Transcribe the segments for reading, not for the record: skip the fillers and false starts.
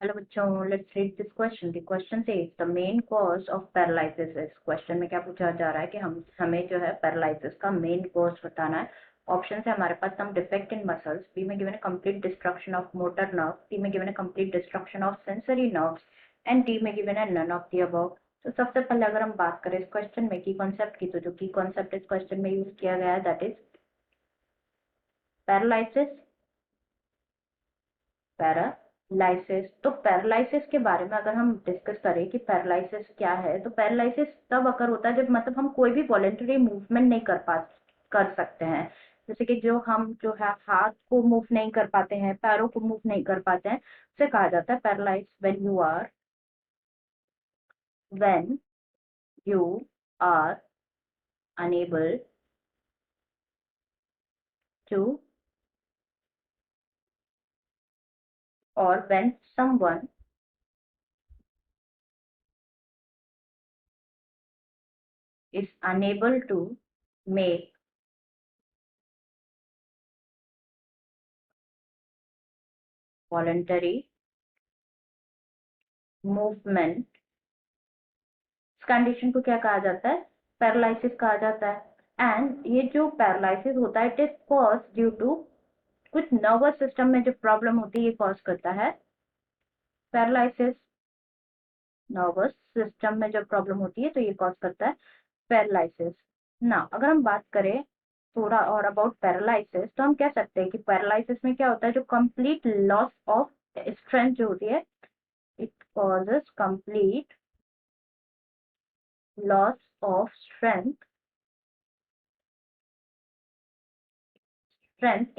Hello बच्चों, let's read this question. The question says the main cause of paralysis is. Question में क्या पूछा जा रहा है कि हमें जो है पैरालिसिस का मेन कॉज बताना है। ऑप्शन है हमारे पास some defect in muscles, B में गिवन है complete destruction of motor nerve, C में गिवन है complete destruction of sensory nerves and D में गिवन है नन ऑफ द अबव। तो सबसे पहले अगर हम बात करें इस क्वेश्चन में की कॉन्सेप्ट की, तो जो की कॉन्सेप्ट इस क्वेश्चन में यूज किया गया है दैट इज पैरालिसिस। पैरालिसिस, तो पैरालिसिस के बारे में अगर हम डिस्कस करें कि पैरालिसिस क्या है, तो पैरालिसिस तब अगर होता है जब मतलब हम कोई भी वॉलेंटरी मूवमेंट नहीं कर सकते हैं। जैसे कि जो हम जो है हाथ को मूव नहीं कर पाते हैं, पैरों को मूव नहीं कर पाते हैं, उसे कहा जाता है paralyse. When you are unable to, और when someone is unable to make voluntary movement, इस कंडीशन को क्या कहा जाता है? पैरालिसिस कहा जाता है। एंड ये जो पैरालिसिस होता है it is cause due to कुछ नर्वस सिस्टम में जो प्रॉब्लम होती है, ये कॉज करता है पैरालिसिस। नर्वस सिस्टम में जब प्रॉब्लम होती है तो ये कॉज करता है पैरालिसिस। ना अगर हम बात करें थोड़ा और अबाउट पैरालिसिस, तो हम कह सकते हैं कि पैरालिसिस में क्या होता है, जो कंप्लीट लॉस ऑफ स्ट्रेंथ जो होती है, it causes complete loss of strength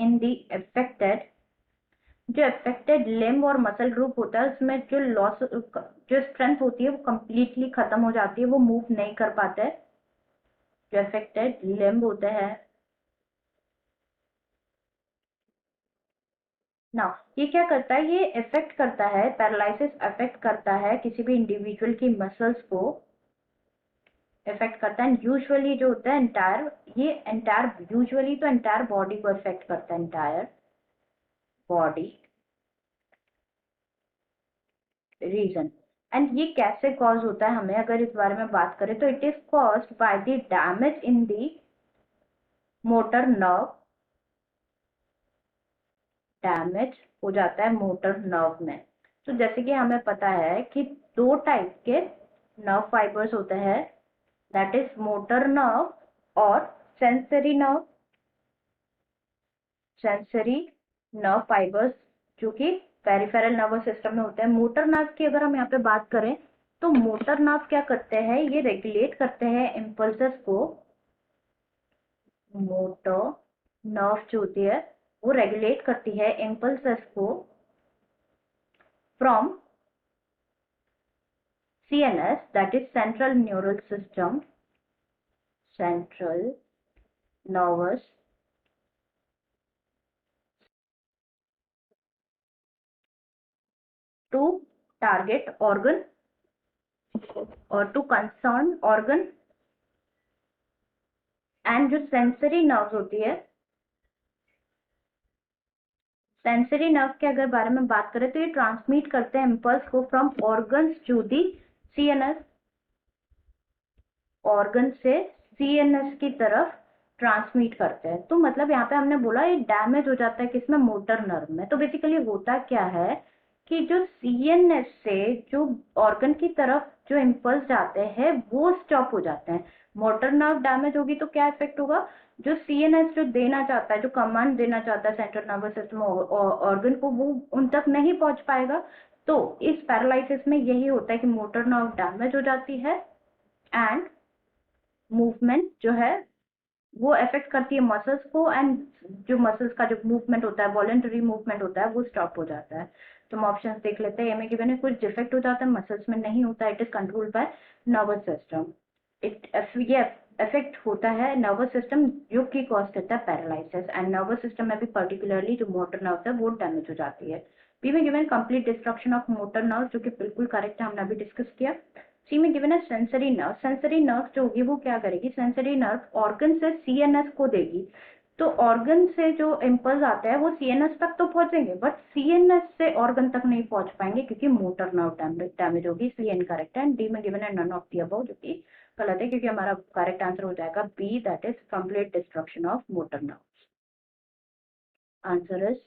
in the affected, जो अफेक्टेड लिम्ब और मसल ग्रुप होता है उसमें जो लॉस, जो स्ट्रेंथ होती है वो कंप्लीटली खत्म हो जाती है, वो मूव नहीं कर पाता है। जो अफेक्टेड लिम्ब होते हैं ना, ये क्या करता है, ये इफेक्ट करता है, पैरालिसिस अफेक्ट करता है किसी भी इंडिविजुअल की मसल्स को इफेक्ट करता है। यूजुअली जो होता है एंटायर, ये एंटायर यूजुअली तो एंटायर बॉडी को इफेक्ट करता है, एंटायर बॉडी रीजन। एंड ये कैसे कॉज होता है, हमें अगर इस बारे में बात करें तो it is caused by the damage in the motor nerve. Damage हो जाता है मोटर नर्व में। तो जैसे कि हमें पता है कि दो टाइप के नर्व फाइबर्स होते हैं, दैट इज मोटर नर्व और sensory nerve. Sensory nerve fibres जो कि पेरिफेरल नर्वस सिस्टम में होते हैं। मोटर नर्व की अगर हम यहाँ पे बात करें तो मोटर नर्व क्या करते हैं, ये रेगुलेट करते हैं इम्पल्सेस को। मोटर नर्व जो होती है वो रेगुलेट करती है इम्पल्सेस को from CNS, that is central neural system, central nervous to target organ or to concern organ। And जो सेंसरी नर्व्स होती है, सेंसरी नर्व के अगर बारे में बात करें तो ये ट्रांसमिट करते हैं इम्पल्स को from organs to the CNS, organ से CNS की तरफ ट्रांसमिट करते हैं। तो मतलब यहाँ पे हमने बोला ये डैमेज हो जाता है किसमें, मोटर नर्व में। तो बेसिकली होता क्या है कि जो CNS से जो ऑर्गन की तरफ जो इम्पल्स जाते हैं वो स्टॉप हो जाते हैं। मोटर नर्व डैमेज होगी तो क्या इफेक्ट होगा, जो CNS जो देना चाहता है, जो कमांड देना चाहता है सेंट्रल नर्वस सिस्टम ऑर्गन को, वो उन तक नहीं पहुंच पाएगा। तो इस पैरालिसिस में यही होता है कि मोटर नर्व डैमेज हो जाती है एंड मूवमेंट जो है वो अफेक्ट करती है मसल्स को, एंड जो मसल्स का जो मूवमेंट होता है, वॉलेंटरी मूवमेंट होता है, वो स्टॉप हो जाता है। तो हम ऑप्शन देख लेते हैं। ए में गिवन है कुछ डिफेक्ट हो जाता है मसल्स में, नहीं होता, it is controlled by nervous system. ये इफेक्ट होता है नर्वस सिस्टम जो कि कॉज करता है पैरालिसिस। एंड नर्वस सिस्टम में भी पर्टिकुलरली जो मोटर नर्व है वो डैमेज हो जाती है। बी में given complete destruction of motor nerve, जो कि बिल्कुल करेक्ट है, हमने अभी डिस्कस किया। सी में गिवन है सेंसरी नर्व। सेंसरी नर्व जो होगी वो क्या करेगी, सेंसरी नर्व ऑर्गन से CNS को देगी। तो ऑर्गन से जो इम्पल्स आते हैं वो सीएनएस तक तो पहुंचेंगे, बट सीएनएस से ऑर्गन तक नहीं पहुंच पाएंगे क्योंकि मोटर नर्व डैमेज होगी, इसलिए इनकरेक्ट है। एंड डी में गिवन है नन ऑफ दी अबव, जो कि गलत है, क्योंकि हमारा करेक्ट आंसर हो जाएगा B, that is complete destruction of motor nerves. Answer is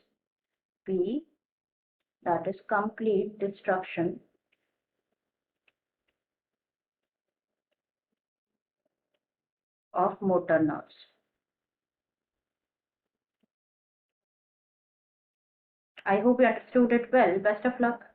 B, that is complete destruction of motor nerves. I hope you understood it well. Best of luck.